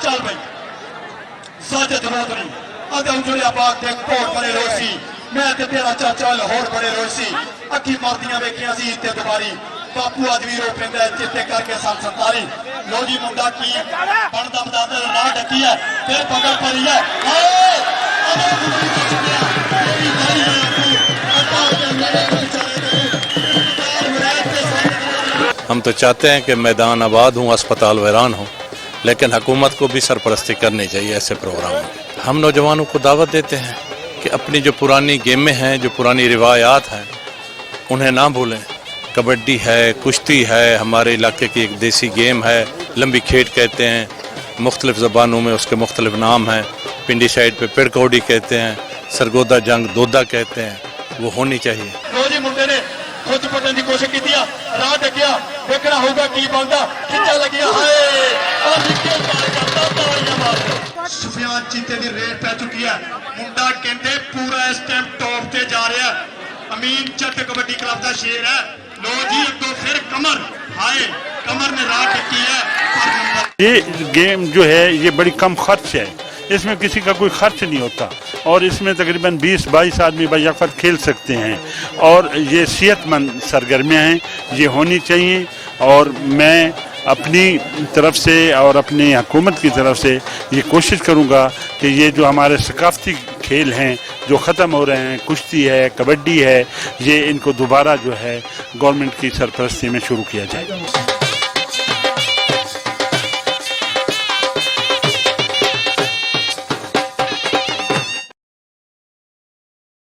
चल भाई साजिद रोदनी अदे उजड़िया बाग ते कोट बड़े रोसी मैं ते तेरा चाचा लाहौर बड़े रोसी अखी मारदियां वेखियां सी ते दुबारी बापू आज भी रो पैंदा चिट्टे करके सन 47 लो जी मुंडा की बनदा बदादा ना डकी है फिर पकड़ पड़ी है हम तो चाहते हैं कि मैदान आबाद हो, अस्पताल वीरान हो, लेकिन हुकूमत को भी सरपरस्ती करनी चाहिए ऐसे प्रोग्राम में। हम नौजवानों को दावत देते हैं कि अपनी जो पुरानी गेमें हैं, जो पुरानी रिवायात हैं, उन्हें ना भूलें। कबड्डी है, कुश्ती है, हमारे इलाके की एक देसी गेम है, लंबी खेट कहते हैं, मुख्तलिफ ज़बानों में उसके मुख्तलिफ नाम हैं। पिंडी साइड पे पिड़ कौड़ी कहते हैं, सरगोदा जंग दोदा कहते हैं, वो होनी चाहिए। रोजी मुंडे ने खुद पटन की कोशिश की राह डकिया देखना होगा की बनता खिंचा लगिया सुफियान चीते की रेट पै चुकी है मुंडा कहते पूरा इस टाइम टॉप ते जा रहा है अमीन जट कबड्डी क्लब का शेर है लो जी तो फिर कमर हाय कमर ने राह डकी है। ये गेम जो है ये बड़ी कम खर्च है, इसमें किसी का कोई खर्च नहीं होता और इसमें तकरीबन 20-22 आदमी बयाकत खेल सकते हैं और ये सेहतमंद सरगर्मियाँ हैं, ये होनी चाहिए। और मैं अपनी तरफ से और अपनी हुकूमत की तरफ से ये कोशिश करूँगा कि ये जो हमारे सकाफती खेल हैं जो ख़त्म हो रहे हैं, कुश्ती है, कबड्डी है, ये इनको दोबारा जो है गवर्नमेंट की सरपरस्ती में शुरू किया जाए।